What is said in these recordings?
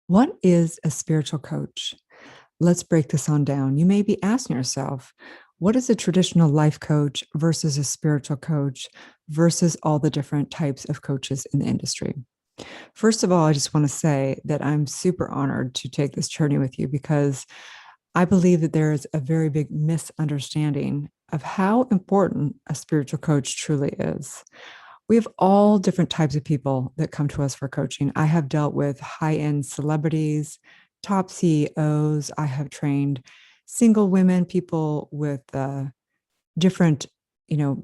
What is a spiritual coach? Let's break this on down. You may be asking yourself, what is a traditional life coach versus a spiritual coach versus all the different types of coaches in the industry? First of all, I just want to say that I'm super honored to take this journey with you because I believe that there is a very big misunderstanding of how important a spiritual coach truly is. We have all different types of people that come to us for coaching. I have dealt with high-end celebrities, top CEOs. I have trained single women, people with different,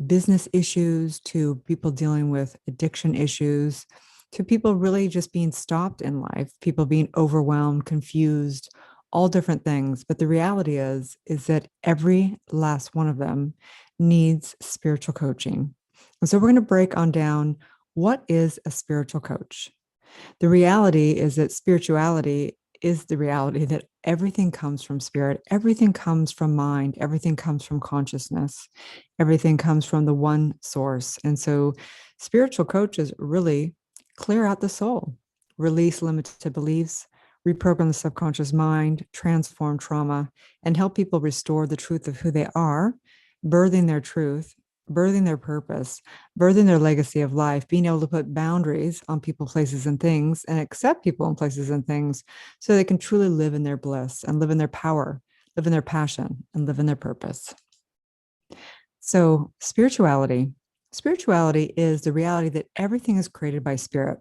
business issues, to people dealing with addiction issues, to people really just being stopped in life, people being overwhelmed, confused, all different things. But the reality is that every last one of them needs spiritual coaching. And so we're going to break on down, what is a spiritual coach? The reality is that spirituality is the reality that everything comes from spirit, everything comes from mind, everything comes from consciousness, everything comes from the one source. And so spiritual coaches really clear out the soul, release limited beliefs, reprogram the subconscious mind, transform trauma, and help people restore the truth of who they are, birthing their truth, birthing their purpose, birthing their legacy of life, being able to put boundaries on people, places, and things, and accept people and places and things so they can truly live in their bliss and live in their power, live in their passion, and live in their purpose. So spirituality is the reality that everything is created by spirit,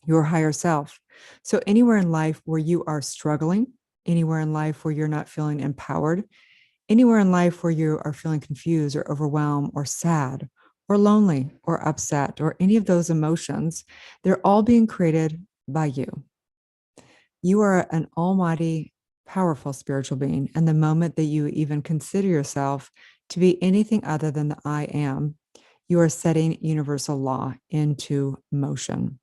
your higher self. So anywhere in life where you are struggling, anywhere in life where you're not feeling empowered, anywhere in life where you are feeling confused or overwhelmed or sad or lonely or upset or any of those emotions, they're all being created by you. You are an almighty, powerful spiritual being. And the moment that you even consider yourself to be anything other than the I am, you are setting universal law into motion.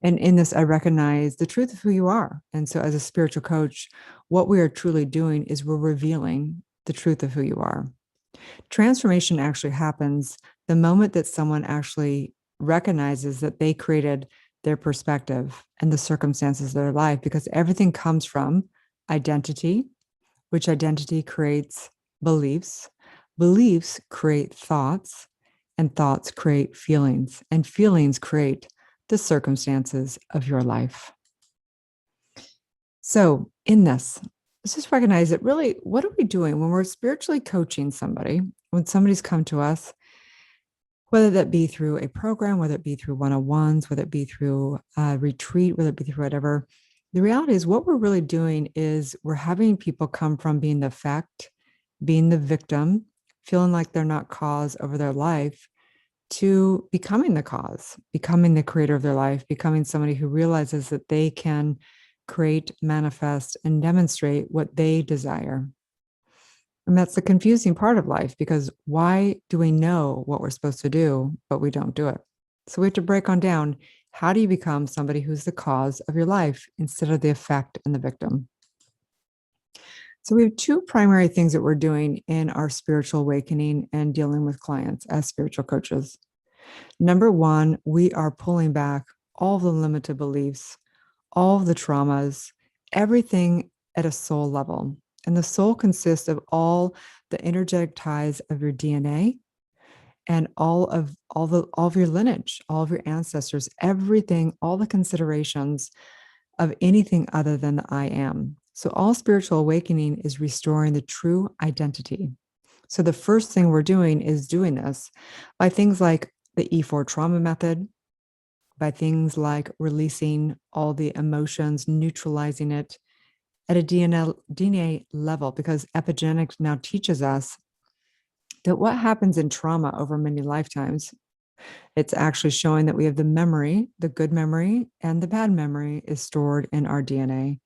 And in this, I recognize the truth of who you are. And so as a spiritual coach, what we are truly doing is we're revealing the truth of who you are. Transformation actually happens the moment that someone actually recognizes that they created their perspective and the circumstances of their life, because everything comes from identity, which identity creates beliefs. Beliefs create thoughts, and thoughts create feelings, and feelings create the circumstances of your life. So in this, let's just recognize that really, what are we doing when we're spiritually coaching somebody, when somebody's come to us, whether that be through a program, whether it be through one-on-ones, whether it be through a retreat, whether it be through whatever. The reality is what we're really doing is we're having people come from being the effect, being the victim, feeling like they're not cause over their life, to becoming the cause, becoming the creator of their life, becoming somebody who realizes that they can create, manifest, and demonstrate what they desire. And that's the confusing part of life, because why do we know what we're supposed to do, but we don't do it? So we have to break on down, how do you become somebody who's the cause of your life instead of the effect and the victim? So we have two primary things that we're doing in our spiritual awakening and dealing with clients as spiritual coaches. Number one, we are pulling back all the limited beliefs, all the traumas, everything at a soul level. And the soul consists of all the energetic ties of your DNA and all of your lineage, all of your ancestors, everything, all the considerations of anything other than the I am. So all spiritual awakening is restoring the true identity. So the first thing we're doing is doing this by things like the E4 trauma method, by things like releasing all the emotions, neutralizing it at a DNA level, because epigenetics now teaches us that what happens in trauma over many lifetimes, it's actually showing that we have the memory, the good memory and the bad memory is stored in our DNA.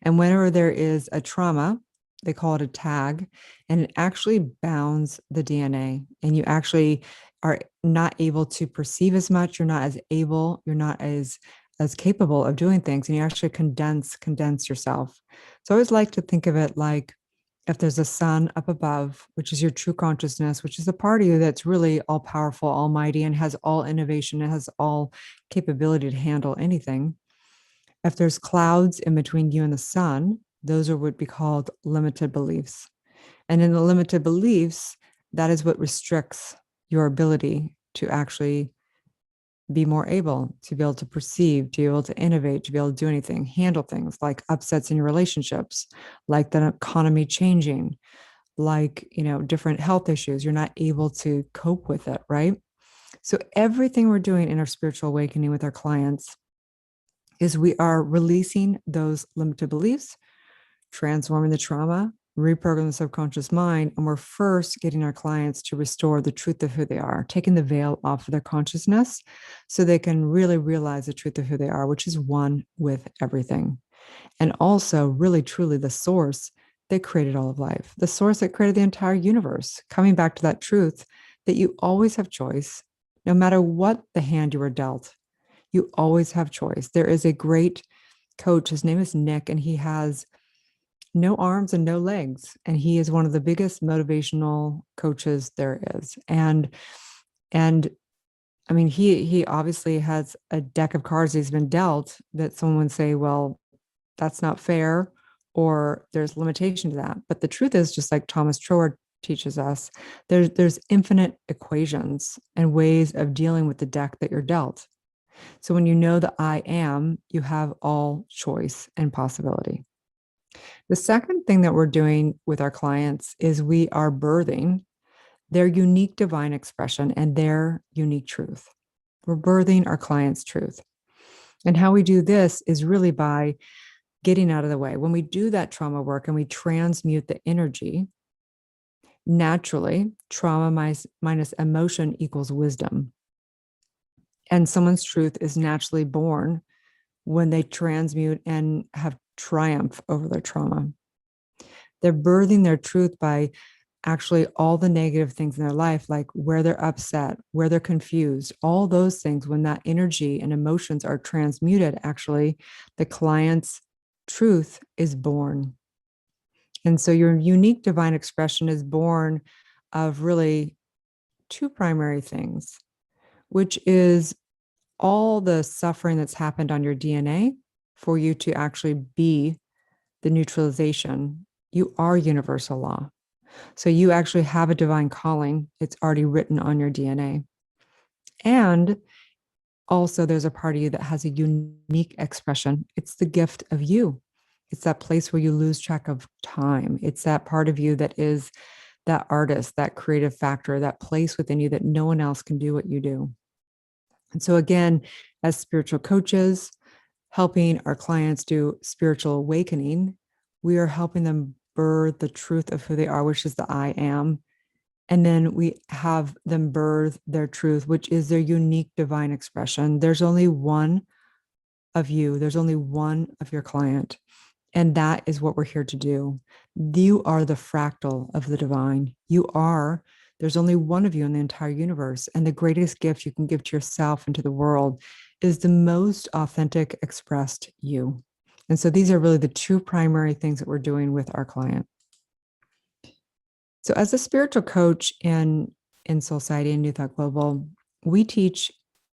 And whenever there is a trauma, they call it a tag, and it actually bounds the DNA, and you actually are not able to perceive as much. You're not as able, you're not as capable of doing things, and you actually condense yourself. So I always like to think of it like, if there's a sun up above, which is your true consciousness, which is the part of you that's really all powerful, almighty, and has all innovation, it has all capability to handle anything. If there's clouds in between you and the sun, those are what we call limited beliefs. And in the limited beliefs, that is what restricts your ability to actually be more able to be able to perceive, to be able to innovate, to be able to do anything, handle things like upsets in your relationships, like the economy changing, like, different health issues. You're not able to cope with it, right? So everything we're doing in our spiritual awakening with our clients is we are releasing those limited beliefs, transforming the trauma, reprogram the subconscious mind, and we're first getting our clients to restore the truth of who they are, taking the veil off of their consciousness so they can really realize the truth of who they are, which is one with everything. And also, really, truly, the source that created all of life, the source that created the entire universe, coming back to that truth that you always have choice, no matter what the hand you were dealt. You always have choice. There is a great coach. His name is Nick, and he has no arms and no legs. And he is one of the biggest motivational coaches there is. And I mean, he obviously has a deck of cards he's been dealt that someone would say, well, that's not fair, or there's limitation to that. But the truth is, just like Thomas Troward teaches us, there's infinite equations and ways of dealing with the deck that you're dealt. So when you know the I am, you have all choice and possibility. The second thing that we're doing with our clients is we are birthing their unique divine expression and their unique truth. We're birthing our clients' truth. And how we do this is really by getting out of the way. When we do that trauma work and we transmute the energy, naturally, trauma minus emotion equals wisdom. And someone's truth is naturally born when they transmute and have triumph over their trauma. They're birthing their truth by actually all the negative things in their life, like where they're upset, where they're confused, all those things. When that energy and emotions are transmuted, actually, the client's truth is born. And so your unique divine expression is born of really two primary things, which is all the suffering that's happened on your DNA for you to actually be the neutralization. You are universal law. So you actually have a divine calling. It's already written on your DNA. And also there's a part of you that has a unique expression. It's the gift of you. It's that place where you lose track of time. It's that part of you that is that artist, that creative factor, that place within you that no one else can do what you do. And so again, as spiritual coaches, helping our clients do spiritual awakening, we are helping them birth the truth of who they are, which is the I am. And then we have them birth their truth, which is their unique divine expression. There's only one of you. There's only one of your client. And that is what we're here to do. You are the fractal of the divine. There's only one of you in the entire universe. And the greatest gift you can give to yourself and to the world is the most authentic expressed you. And so these are really the two primary things that we're doing with our client. So as a spiritual coach in Soulciété and New Thought Global, we teach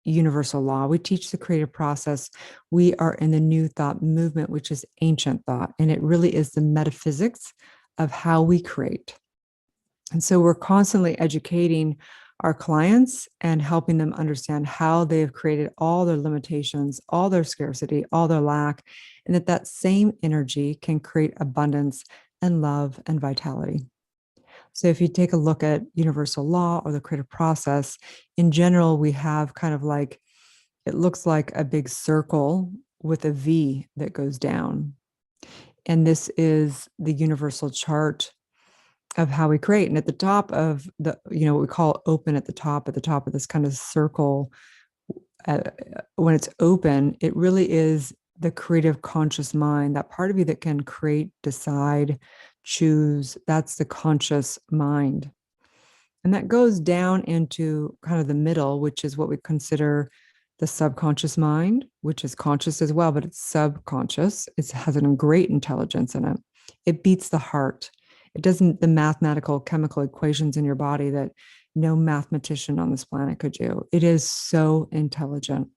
universal law. We teach the creative process. We are in the New Thought movement, which is ancient thought. And it really is the metaphysics of how we create. And so we're constantly educating our clients and helping them understand how they have created all their limitations, all their scarcity, all their lack, and that same energy can create abundance and love and vitality. So if you take a look at universal law or the creative process, in general, we have kind of like, it looks like a big circle with a V that goes down. And this is the universal chart of how we create. And at the top of the, what we call open at the top of this kind of circle, when it's open, it really is the creative conscious mind, that part of you that can create, decide, choose. That's the conscious mind. And that goes down into kind of the middle, which is what we consider the subconscious mind, which is conscious as well, but it's subconscious. It has a great intelligence in it. It beats the heart. It doesn't, the mathematical chemical equations in your body that no mathematician on this planet could do. It is so intelligent.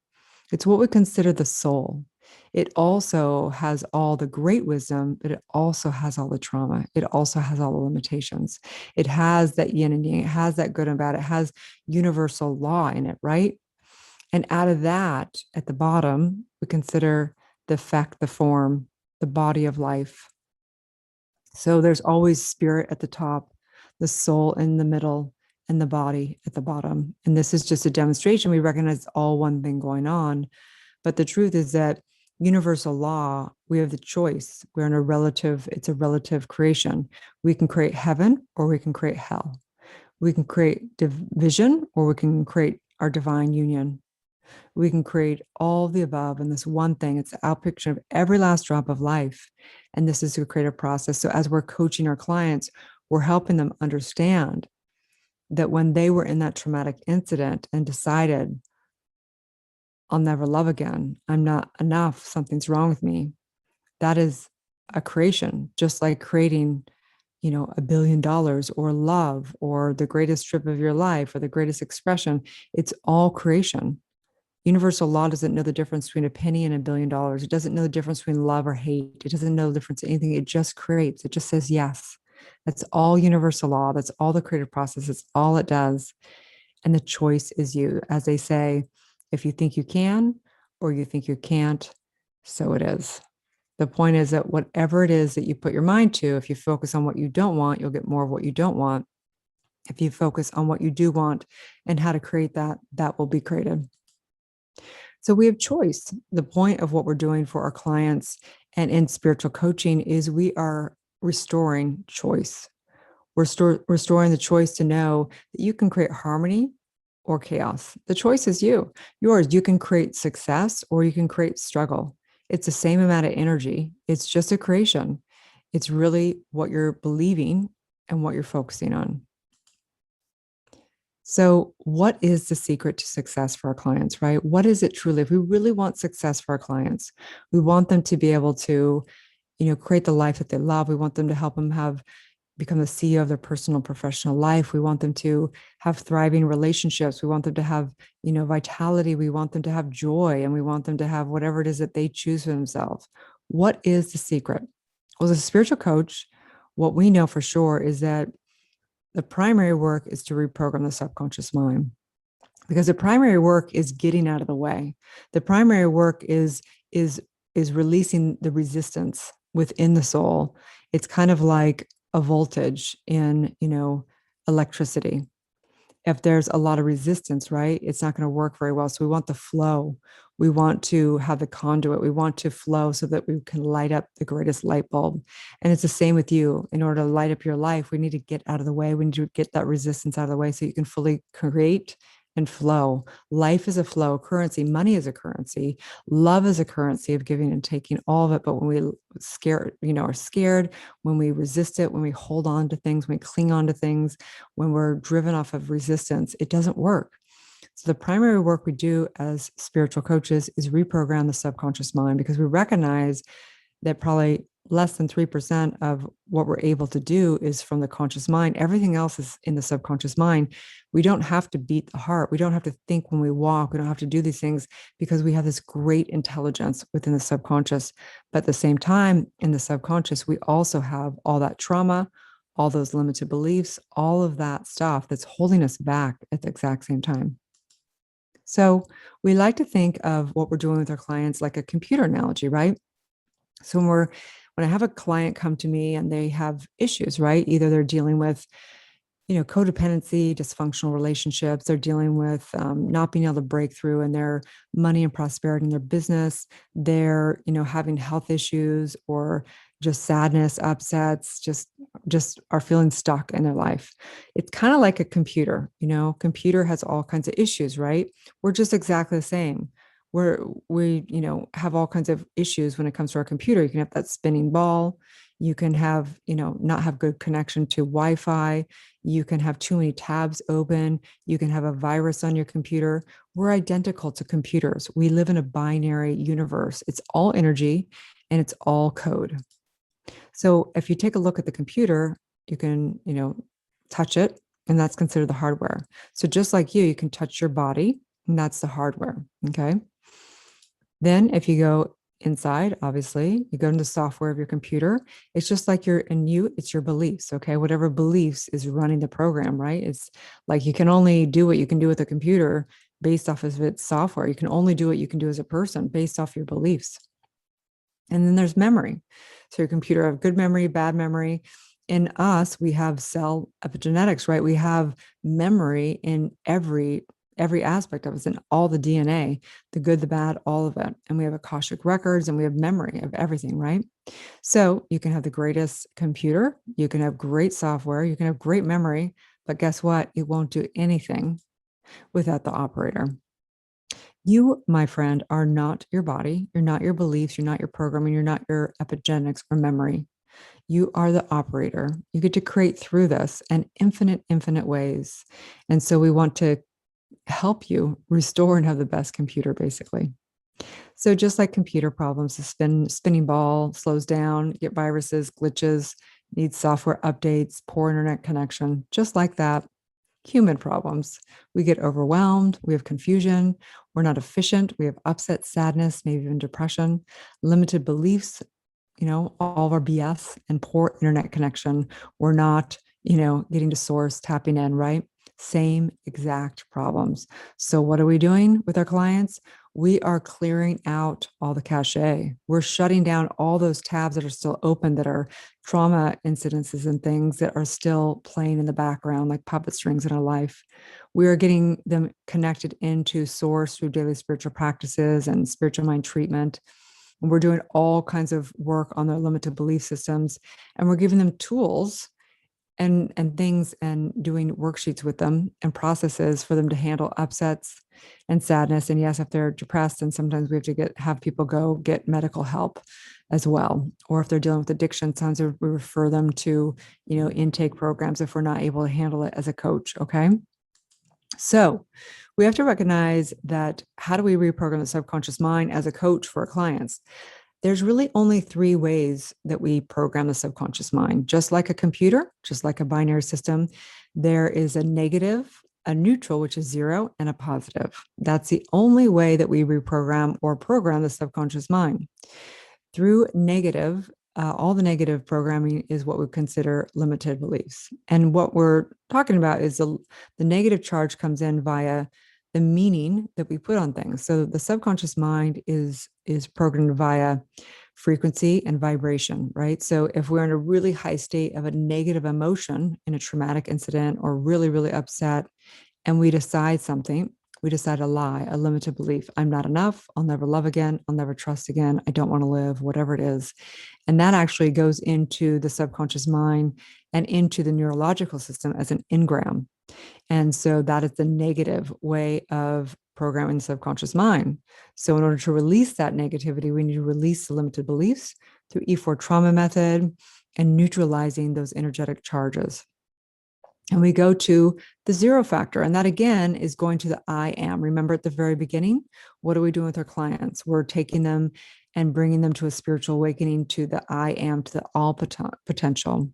It's what we consider the soul. It also has all the great wisdom, but it also has all the trauma. It also has all the limitations. It has that yin and yang. It has that good and bad. It has universal law in it, right? And out of that, at the bottom, we consider the effect, the form, the body of life. So there's always spirit at the top, the soul in the middle, and the body at the bottom. And this is just a demonstration. We recognize all one thing going on. But the truth is that universal law, we have the choice. We're in a relative, it's a relative creation. We can create heaven or we can create hell. We can create division or we can create our divine union. We can create all of the above in this one thing. It's the outpicture of every last drop of life. And this is a creative process. So as we're coaching our clients, we're helping them understand that when they were in that traumatic incident and decided, I'll never love again, I'm not enough, something's wrong with me, that is a creation, just like creating, $1 billion or love or the greatest trip of your life or the greatest expression. It's all creation. Universal law doesn't know the difference between a penny and $1 billion. It doesn't know the difference between love or hate. It doesn't know the difference in anything. It just creates. It just says yes. That's all universal law. That's all the creative process. It's all it does. And the choice is you. As they say, if you think you can or you think you can't, so it is. The point is that whatever it is that you put your mind to, if you focus on what you don't want, you'll get more of what you don't want. If you focus on what you do want and how to create that, that will be created. So we have choice. The point of what we're doing for our clients and in spiritual coaching is we are restoring choice. We're restoring the choice to know that you can create harmony or chaos. The choice is yours. You can create success or you can create struggle. It's the same amount of energy. It's just a creation. It's really what you're believing and what you're focusing on. So, what is the secret to success for our clients, right? What is it truly? If we really want success for our clients, we want them to be able to, create the life that they love. We want them to help them become the CEO of their personal professional life. We want them to have thriving relationships. We want them to have, vitality. We want them to have joy, and we want them to have whatever it is that they choose for themselves. What is the secret? Well, as a spiritual coach, what we know for sure is that the primary work is to reprogram the subconscious mind, because the primary work is getting out of the way. The primary work is releasing the resistance within the soul. It's kind of like a voltage in, electricity. If there's a lot of resistance, right, it's not going to work very well. So we want the flow. We want to have the conduit. We want to flow so that we can light up the greatest light bulb. And it's the same with you. In order to light up your life, we need to get out of the way. We need to get that resistance out of the way so you can fully create and flow. Life is a flow currency. Money is a currency. Love is a currency of giving and taking, all of it. But when we are scared, when we resist it, when we hold on to things, when we cling on to things, when we're driven off of resistance, it doesn't work. So the primary work we do as spiritual coaches is reprogram the subconscious mind, because we recognize that probably less than 3% of what we're able to do is from the conscious mind. Everything else is in the subconscious mind. We don't have to beat the heart. We don't have to think when we walk. We don't have to do these things, because we have this great intelligence within the subconscious. But at the same time, in the subconscious, we also have all that trauma, all those limited beliefs, all of that stuff that's holding us back at the exact same time. So we like to think of what we're doing with our clients like a computer analogy, right? So when I have a client come to me and they have issues, right? Either they're dealing with, codependency, dysfunctional relationships. They're dealing with not being able to break through in their money and prosperity in their business. They're, having health issues or just sadness, upsets, just are feeling stuck in their life. It's kind of like a computer, computer has all kinds of issues, right? We're just exactly the same. We have all kinds of issues when it comes to our computer. You can have that spinning ball. You can have, not have good connection to Wi-Fi. You can have too many tabs open. You can have a virus on your computer. We're identical to computers. We live in a binary universe. It's all energy and it's all code. So if you take a look at the computer, you can, touch it, and that's considered the hardware. So just like you can touch your body, and that's the hardware. Okay. Then if you go inside, obviously. You go into the software of your computer. It's just like it's your beliefs, okay? Whatever beliefs is running the program, right? It's like you can only do what you can do with a computer based off of its software. You can only do what you can do as a person based off your beliefs. And then there's memory. So your computer have good memory, bad memory. In us, we have cell epigenetics, right? We have memory in every aspect of us, in all the DNA, the good, the bad, all of it. And we have Akashic records and we have memory of everything, right? So you can have the greatest computer, you can have great software, you can have great memory, but guess what? It won't do anything without the operator. You, my friend, are not your body. You're not your beliefs. You're not your programming. You're not your epigenetics or memory. You are the operator. You get to create through this in infinite ways. And so we want to help you restore and have the best computer, basically. So just like computer problems, the spinning ball slows down, get viruses, glitches, needs software updates, poor internet connection, just like that. Human problems. We get overwhelmed, we have confusion, we're not efficient, we have upset, sadness, maybe even depression, limited beliefs, all of our BS and poor internet connection. We're not, getting to source, tapping in, right? Same exact problems. So what are we doing with our clients? We are clearing out all the cache. We're shutting down all those tabs that are still open, that are trauma incidences and things that are still playing in the background, like puppet strings in our life. We are getting them connected into source through daily spiritual practices and spiritual mind treatment. And we're doing all kinds of work on their limited belief systems. And we're giving them tools and things, and doing worksheets with them and processes for them to handle upsets and sadness. And yes, if they're depressed, and sometimes we have to have people go get medical help as well. Or if they're dealing with addiction, sometimes we refer them to, intake programs if we're not able to handle it as a coach. Okay. So we have to recognize that, how do we reprogram the subconscious mind as a coach for our clients? There's really only three ways that we program the subconscious mind. Just like a computer, just like a binary system, there is a negative, a neutral, which is 0, and a positive. That's the only way that we reprogram or program the subconscious mind. Through negative, all the negative programming is what we consider limited beliefs. And what we're talking about is the negative charge comes in via the meaning that we put on things. So the subconscious mind is programmed via frequency and vibration, right? So if we're in a really high state of a negative emotion in a traumatic incident, or really, really upset, and we decide something, we decide a lie, a limited belief. I'm not enough. I'll never love again. I'll never trust again. I don't want to live, whatever it is. And that actually goes into the subconscious mind and into the neurological system as an engram. And so that is the negative way of programming the subconscious mind. So in order to release that negativity, we need to release the limited beliefs through E4 trauma method and neutralizing those energetic charges. And we go to the 0 factor. And that again is going to the I am. Remember at the very beginning, what are we doing with our clients? We're taking them and bringing them to a spiritual awakening, to the I am, to the all potential.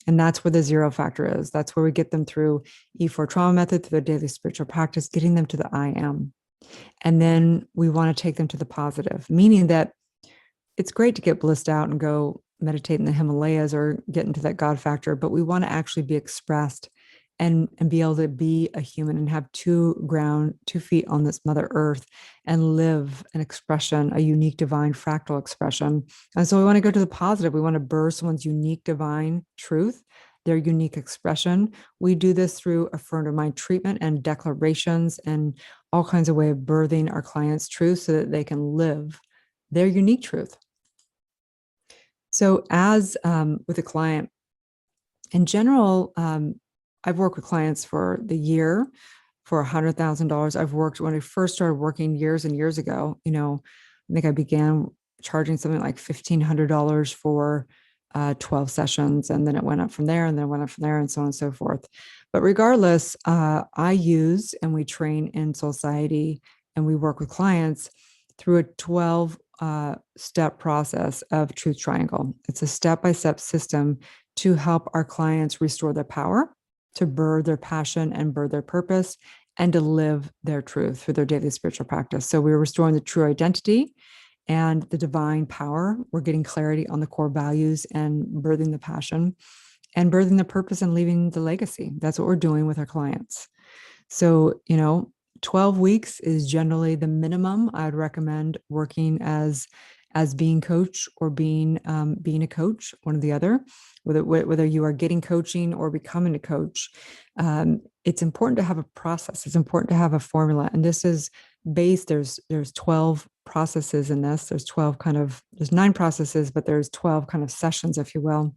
And that's where the 0 factor is. That's where we get them through E4 trauma method, through their daily spiritual practice, getting them to the I am. And then we want to take them to the positive, meaning that it's great to get blissed out and go meditate in the Himalayas or get into that God factor, but we want to actually be expressed and be able to be a human and have 2 feet on this Mother Earth and live an expression, a unique divine fractal expression. And so we want to go to the positive. We want to birth someone's unique divine truth, their unique expression. We do this through affirmative mind treatment and declarations and all kinds of way of birthing our clients' truth so that they can live their unique truth. So as with a client, in general, I've worked with clients for the year for $100,000. I've worked, when I first started working years and years ago, I think I began charging something like $1,500 for 12 sessions. And then it went up from there, and then it went up from there, and so on and so forth. But regardless, I use, and we train in Soulciété, and we work with clients through a 12 step process of Truth Triangle. It's a step-by-step system to help our clients restore their power, to birth their passion and birth their purpose, and to live their truth through their daily spiritual practice. So we're restoring the true identity and the divine power. We're getting clarity on the core values and birthing the passion and birthing the purpose and leaving the legacy. That's what we're doing with our clients. So, 12 weeks is generally the minimum I would recommend working as being coach or being a coach, one or the other. Whether you are getting coaching or becoming a coach, it's important to have a process. It's important to have a formula, and this is based. There's 12 processes in this. There's 9 processes, but there's 12 kind of sessions, if you will.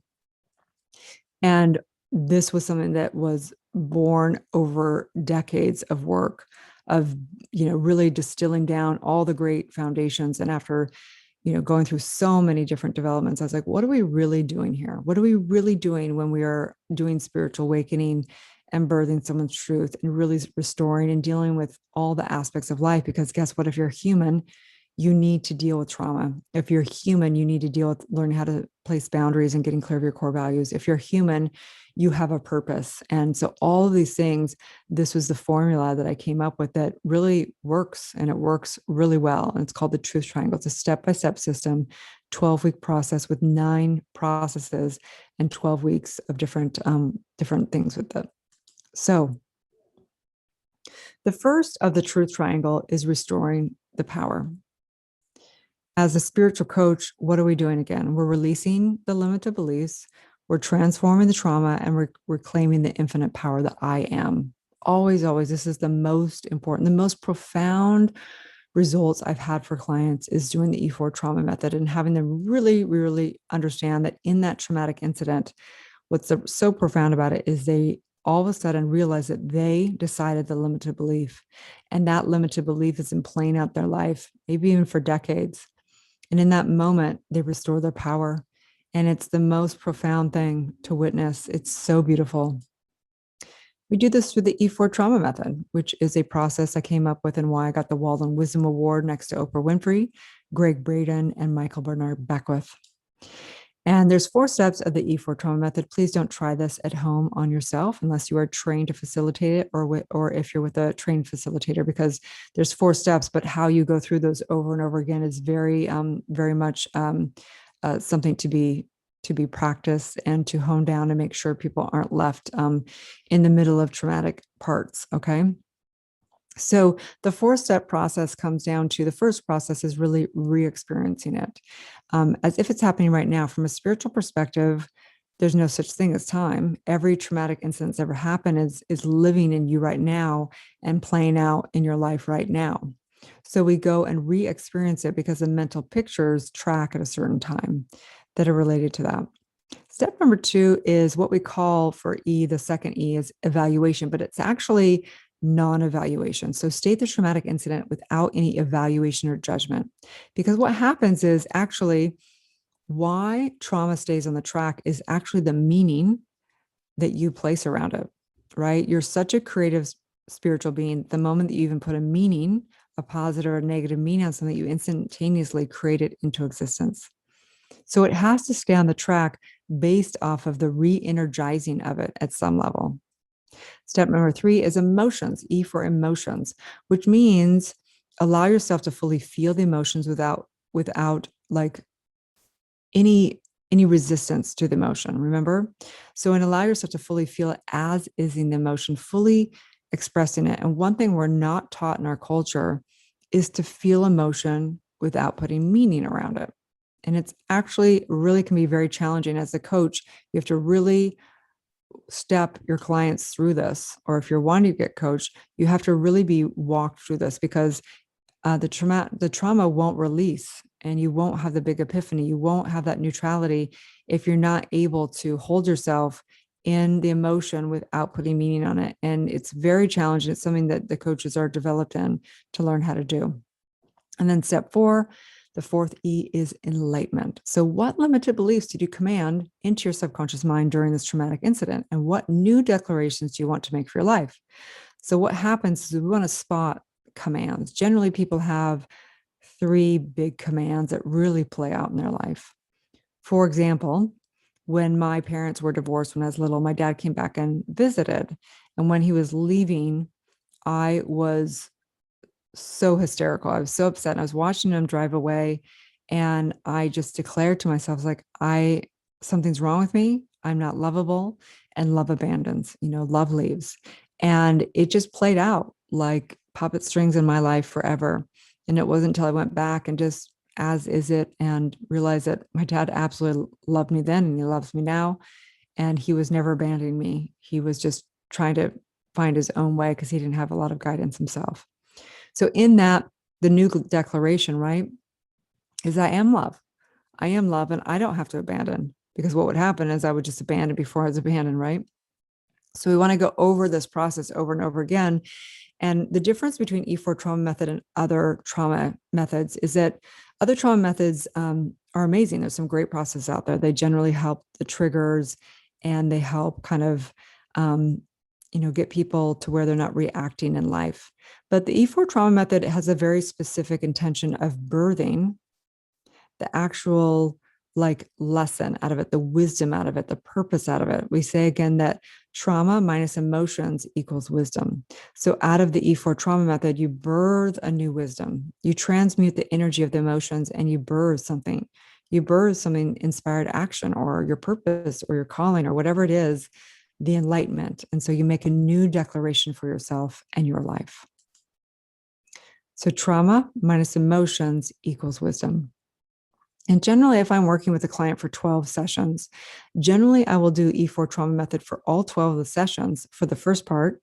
And this was something that was born over decades of work of, really distilling down all the great foundations. And after, going through so many different developments, I was like, what are we really doing here? What are we really doing when we are doing spiritual awakening and birthing someone's truth and really restoring and dealing with all the aspects of life? Because guess what? If you're human, you need to deal with trauma. If you're human, you need to deal with learning how to place boundaries and getting clear of your core values. If you're human, you have a purpose. And so all of these things, this was the formula that I came up with that really works, and it works really well. And it's called the Truth Triangle. It's a step-by-step system, 12-week process with 9 processes and 12 weeks of different things with it. So the first of the Truth Triangle is restoring the power. As a spiritual coach, what are we doing again? We're releasing the limited beliefs. We're transforming the trauma, and we're reclaiming the infinite power that I am. Always, always, this is the most important, the most profound results I've had for clients is doing the E4 trauma method and having them really, really understand that in that traumatic incident, what's so profound about it is they all of a sudden realize that they decided the limited belief, and that limited belief has been playing out their life, maybe even for decades. And in that moment, they restore their power. And it's the most profound thing to witness. It's so beautiful. We do this through the E4 trauma method, which is a process I came up with and why I got the Walden Wisdom Award next to Oprah Winfrey, Greg Braden, and Michael Bernard Beckwith. And there's 4 steps of the E4 trauma method. Please don't try this at home on yourself unless you are trained to facilitate it, or if you're with a trained facilitator, because there's 4 steps, but how you go through those over and over again is very, very much something to be practiced and to hone down and make sure people aren't left in the middle of traumatic parts. Okay. So the 4-step process comes down to the first process is really re-experiencing it as if it's happening right now. From a spiritual perspective, there's no such thing as time. Every traumatic incident that's ever happened is living in you right now and playing out in your life right now. So we go and re-experience it because the mental pictures track at a certain time that are related to that. Step number 2 is what we call for E, the second E is evaluation, but it's actually non-evaluation. So state the traumatic incident without any evaluation or judgment. Because what happens is actually why trauma stays on the track is actually the meaning that you place around it, right? You're such a creative spiritual being. The moment that you even put a meaning, a positive or negative meaning on something, you instantaneously create it into existence. So it has to stay on the track based off of the re-energizing of it at some level. Step number 3 is emotions, E for emotions, which means allow yourself to fully feel the emotions without like any resistance to the emotion. Remember? So, and allow yourself to fully feel it as is in the emotion, fully expressing it. And one thing we're not taught in our culture is to feel emotion without putting meaning around it. And it's actually really can be very challenging as a coach. You have to really step your clients through this, or if you're wanting to get coached, you have to really be walked through this because the trauma won't release, and you won't have the big epiphany. You won't have that neutrality if you're not able to hold yourself in the emotion without putting meaning on it. And it's very challenging. It's something that the coaches are developed in to learn how to do. And then step 4, the 4th E is enlightenment. So what limited beliefs did you command into your subconscious mind during this traumatic incident? And what new declarations do you want to make for your life? So what happens is we want to spot commands. Generally, people have 3 big commands that really play out in their life. For example, when my parents were divorced when I was little, my dad came back and visited. And when he was leaving, I was so hysterical. I was so upset. And I was watching him drive away, and I just declared to myself, like, something's wrong with me. I'm not lovable, and love abandons, love leaves. And it just played out like puppet strings in my life forever. And it wasn't until I went back and just as is it and realized that my dad absolutely loved me then and he loves me now. And he was never abandoning me. He was just trying to find his own way because he didn't have a lot of guidance himself. So in that, the new declaration, right, is I am love. I am love, and I don't have to abandon, because what would happen is I would just abandon before I was abandoned, right? So we want to go over this process over and over again. And the difference between E4 trauma method and other trauma methods is that other trauma methods are amazing. There's some great processes out there. They generally help the triggers, and they help kind of get people to where they're not reacting in life. But the E4 trauma method has a very specific intention of birthing the actual lesson out of it, the wisdom out of it, the purpose out of it. We say again that trauma minus emotions equals wisdom. So out of the E4 trauma method, you birth a new wisdom. You transmute the energy of the emotions and you birth something. You birth something inspired action or your purpose or your calling or whatever it is, the enlightenment. And so you make a new declaration for yourself and your life. So trauma minus emotions equals wisdom. And generally, if I'm working with a client for 12 sessions, generally I will do E4 trauma method for all 12 of the sessions for the first part.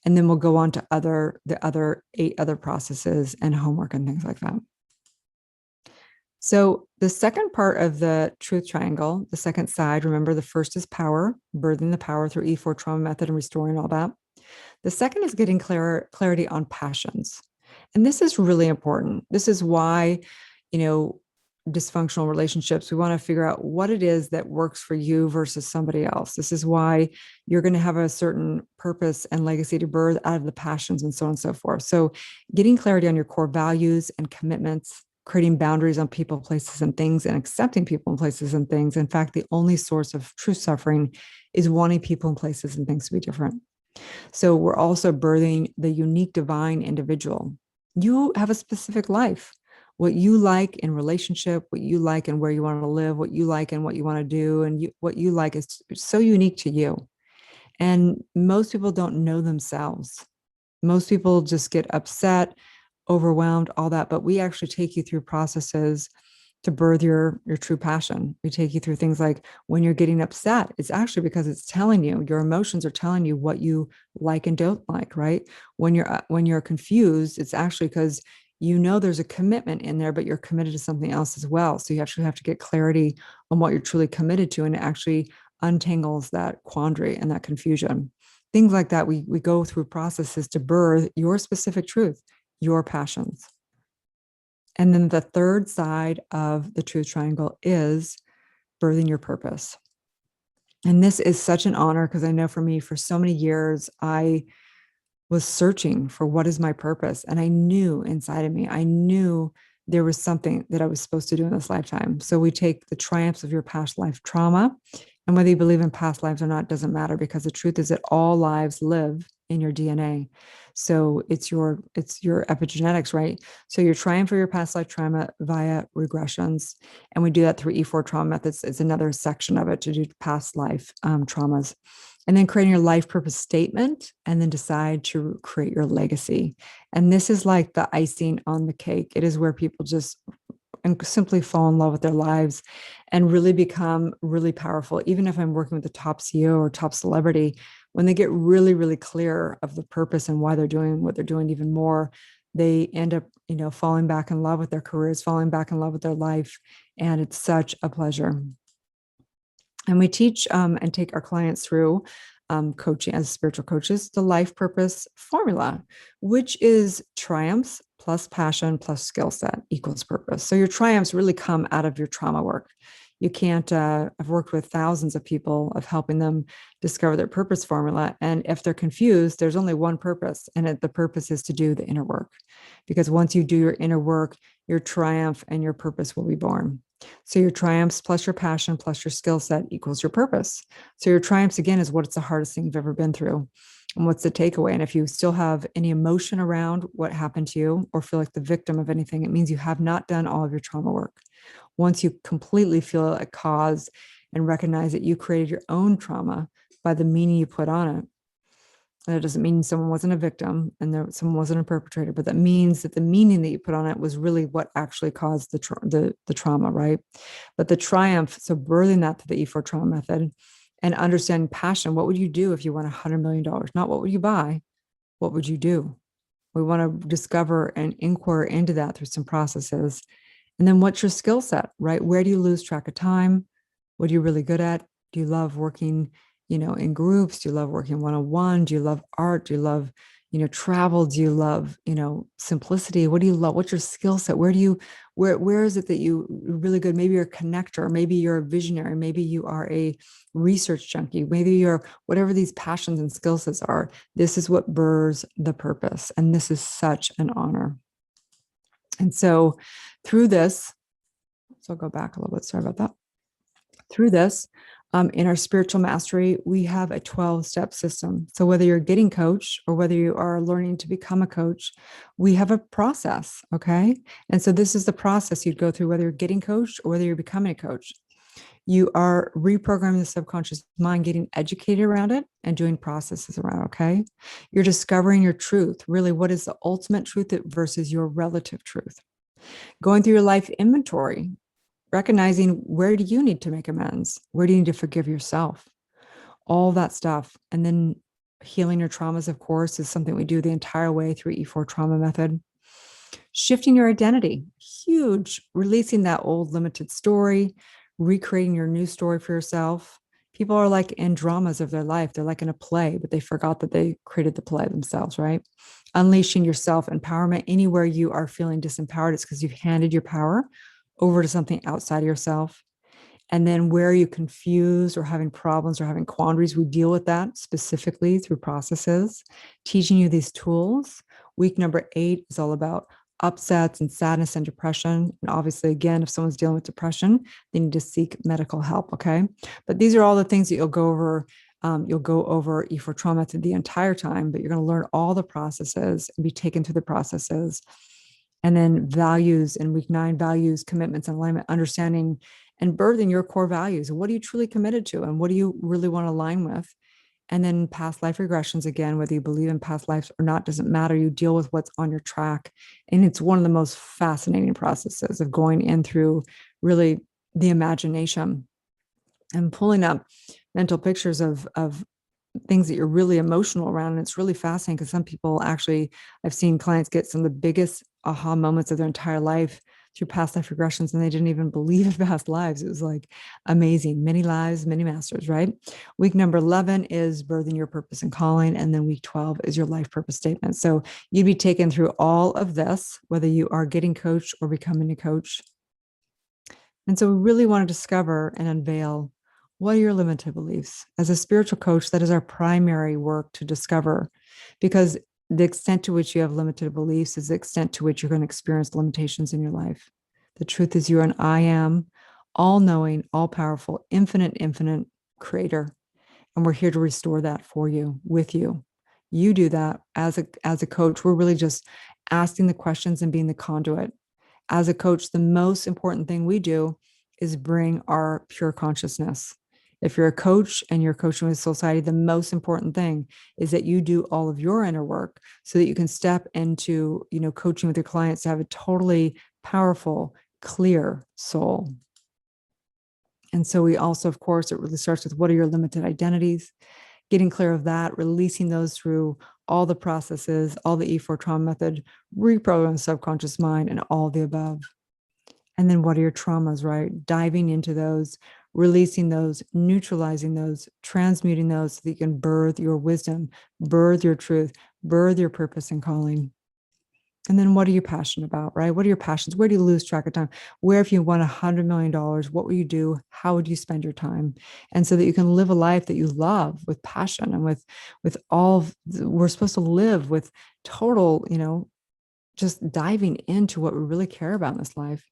And then we'll go on to the other 8 other processes and homework and things like that. So the second part of the truth triangle, the second side, remember the first is power, birthing the power through E4 trauma method and restoring all that. The second is getting clarity on passions. And this is really important. This is why, dysfunctional relationships, we want to figure out what it is that works for you versus somebody else. This is why you're going to have a certain purpose and legacy to birth out of the passions and so on and so forth. So getting clarity on your core values and commitments, creating boundaries on people, places, and things, and accepting people and places and things. In fact, the only source of true suffering is wanting people and places and things to be different. So we're also birthing the unique divine individual. You have a specific life. What you like in relationship, what you like and where you want to live, what you like and what you want to do, and what you like is so unique to you. And most people don't know themselves. Most people just get upset, overwhelmed, all that. But we actually take you through processes to birth your true passion. We take you through things like when you're getting upset, it's actually because it's telling you, your emotions are telling you what you like and don't like, right? When you're confused, it's actually because there's a commitment in there, but you're committed to something else as well. So you actually have to get clarity on what you're truly committed to, and it actually untangles that quandary and that confusion. Things like that. We go through processes to birth your specific truth, your passions. And then the third side of the truth triangle is birthing your purpose. And this is such an honor because I know for me, for so many years, I was searching for what is my purpose. And I knew inside of me, I knew there was something that I was supposed to do in this lifetime. So we take the triumphs of your past life trauma, and whether you believe in past lives or not doesn't matter, because the truth is that all lives live in your DNA. So it's your epigenetics, right? So you're trying for your past life trauma via regressions. And we do that through E4 trauma methods. It's another section of it to do past life traumas. And then creating your life purpose statement, and then decide to create your legacy. And this is like the icing on the cake. It is where people just simply fall in love with their lives and really become really powerful. Even if I'm working with the top CEO or top celebrity, when they get really, really clear of the purpose and why they're doing what they're doing even more, they end up, falling back in love with their careers, falling back in love with their life. And it's such a pleasure. And we teach and take our clients through coaching as spiritual coaches, the life purpose formula, which is triumphs plus passion plus skill set equals purpose. So your triumphs really come out of your trauma work. You can't, I've worked with thousands of people of helping them discover their purpose formula. And if they're confused, there's only one purpose, and the purpose is to do the inner work. Because once you do your inner work, your triumph and your purpose will be born. So your triumphs plus your passion plus your skill set equals your purpose. So your triumphs, again, is what it's the hardest thing you've ever been through. And what's the takeaway? And if you still have any emotion around what happened to you or feel like the victim of anything, it means you have not done all of your trauma work. Once you completely feel a cause and recognize that you created your own trauma by the meaning you put on it, that doesn't mean someone wasn't a victim and someone wasn't a perpetrator, but that means that the meaning that you put on it was really what actually caused the trauma, right? But the triumph, so birthing that through the E4 trauma method and understanding passion. What would you do if you won $100 million? Not what would you buy? What would you do? We want to discover and inquire into that through some processes. And then what's your skill set, right? Where do you lose track of time? What are you really good at? Do you love working, in groups? Do you love working one-on-one? Do you love art? Do you love, travel? Do you love, simplicity? What do you love? What's your skill set? Where is it that you're really good? Maybe you're a connector. Maybe you're a visionary. Maybe you are a research junkie. Maybe you're whatever these passions and skill sets are. This is what births the purpose. And this is such an honor. And so through this, so I'll go back a little bit. Sorry about that. Through this, in our spiritual mastery, we have a 12-step system. So whether you're getting coached or whether you are learning to become a coach, we have a process, okay? And so this is the process you'd go through, whether you're getting coached or whether you're becoming a coach. You are reprogramming the subconscious mind, getting educated around it and doing processes around, okay? You're discovering your truth. Really, what is the ultimate truth versus your relative truth? Going through your life inventory, recognizing where do you need to make amends? Where do you need to forgive yourself? All that stuff. And then healing your traumas, of course, is something we do the entire way through E4 trauma method. Shifting your identity, huge, releasing that old limited story, recreating your new story for yourself. People are like in dramas of their life. They're like in a play, but they forgot that they created the play themselves, right? Unleashing your self-empowerment anywhere you are feeling disempowered. It's because you've handed your power over to something outside of yourself. And then where are you confused or having problems or having quandaries, we deal with that specifically through processes, teaching you these tools. Week number 8 is all about upsets and sadness and depression. And obviously, again, if someone's dealing with depression, they need to seek medical help, okay? But these are all the things that you'll go over. You'll go over E4 trauma through the entire time, but you're going to learn all the processes and be taken through the processes. And then values in week 9, values, commitments, and alignment, understanding and birthing your core values. What are you truly committed to? And what do you really want to align with? And then past life regressions, again, whether you believe in past lives or not, doesn't matter. You deal with what's on your track. And it's one of the most fascinating processes of going in through really the imagination and pulling up mental pictures of things that you're really emotional around. And it's really fascinating because some people actually, I've seen clients get some of the biggest aha moments of their entire life through past life regressions, and they didn't even believe in past lives. It was like amazing. Many lives, many masters, right? Week number 11 is birthing your purpose and calling. And then week 12 is your life purpose statement. So you'd be taken through all of this, whether you are getting coached or becoming a coach. And so we really want to discover and unveil, what are your limited beliefs? As a spiritual coach, that is our primary work to discover, because the extent to which you have limited beliefs is the extent to which you're going to experience limitations in your life. The truth is you're an I am, all-knowing, all-powerful, infinite creator. And we're here to restore that for you, with you. You do that as a coach. We're really just asking the questions and being the conduit. As a coach, the most important thing we do is bring our pure consciousness. If you're a coach and you're coaching with Soulciété, the most important thing is that you do all of your inner work so that you can step into, coaching with your clients to have a totally powerful, clear soul. And so we also, of course, it really starts with, what are your limited identities? Getting clear of that, releasing those through all the processes, all the E4 trauma method, reprogram the subconscious mind, and all the above. And then what are your traumas, right? Diving into those, releasing those, neutralizing those, transmuting those so that you can birth your wisdom, birth your truth, birth your purpose and calling. And then what are you passionate about, right? What are your passions? Where do you lose track of time? Where, if you won $100 million, what would you do? How would you spend your time? And so that you can live a life that you love with passion and with all, we're supposed to live with total, just diving into what we really care about in this life.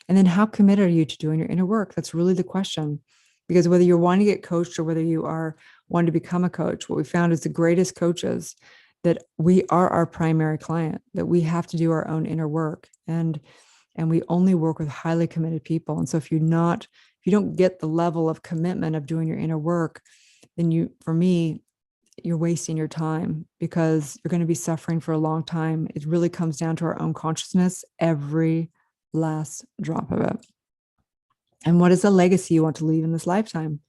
And then how committed are you to doing your inner work? That's really the question. Because whether you're wanting to get coached or whether you are wanted to become a coach, what we found is the greatest coaches that we are our primary client, that we have to do our own inner work. And we only work with highly committed people. And so if you don't get the level of commitment of doing your inner work, then for me, you're wasting your time because you're going to be suffering for a long time. It really comes down to our own consciousness, every last drop of it. And what is the legacy you want to leave in this lifetime?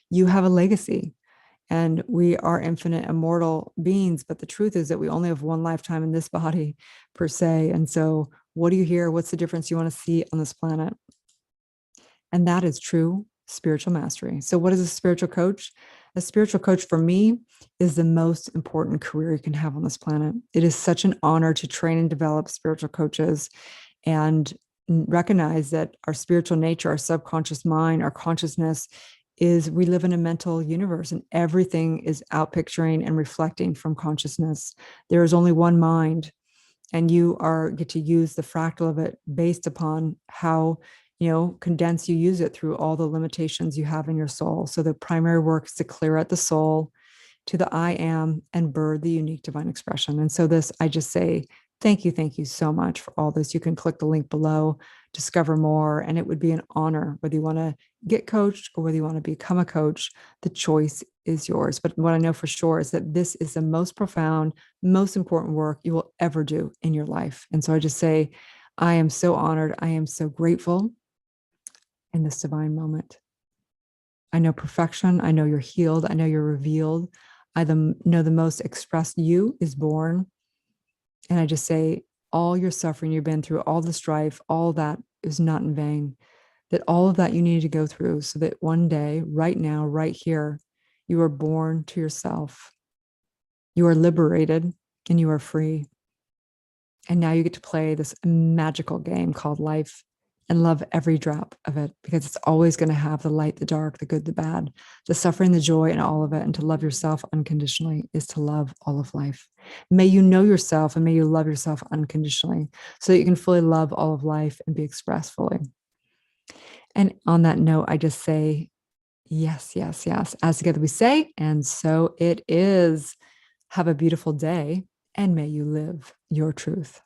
You have a legacy. And we are infinite, immortal beings. But the truth is that we only have one lifetime in this body, per se. And so, what do you hear? What's the difference you want to see on this planet? And that is true spiritual mastery. So, what is a spiritual coach? A spiritual coach for me is the most important career you can have on this planet. It is such an honor to train and develop spiritual coaches and recognize that our spiritual nature, our subconscious mind, our consciousness is we live in a mental universe and everything is outpicturing and reflecting from consciousness. There is only one mind, and you get to use the fractal of it based upon how condensed you use it through all the limitations you have in your soul. So the primary work is to clear out the soul to the I am and birth the unique divine expression. And so I just say, thank you so much for all this. You can click the link below, discover more, and it would be an honor whether you want to get coached or whether you want to become a coach. The choice is yours. But what I know for sure is that this is the most profound, most important work you will ever do in your life. And so I just say, I am so honored. I am so grateful in this divine moment. I know perfection. I know you're healed. I know you're revealed. I know the most expressed you is born. And I just say, all your suffering you've been through, all the strife, all that is not in vain. That all of that you needed to go through so that one day, right now, right here, you are born to yourself. You are liberated and you are free. And now you get to play this magical game called life and love every drop of it, because it's always going to have the light, the dark, the good, the bad, the suffering, the joy, and all of it. And to love yourself unconditionally is to love all of life. May you know yourself and may you love yourself unconditionally so that you can fully love all of life and be expressed fully. And on that note, I just say, yes, yes, yes. As together we say, and so it is. Have a beautiful day, and may you live your truth.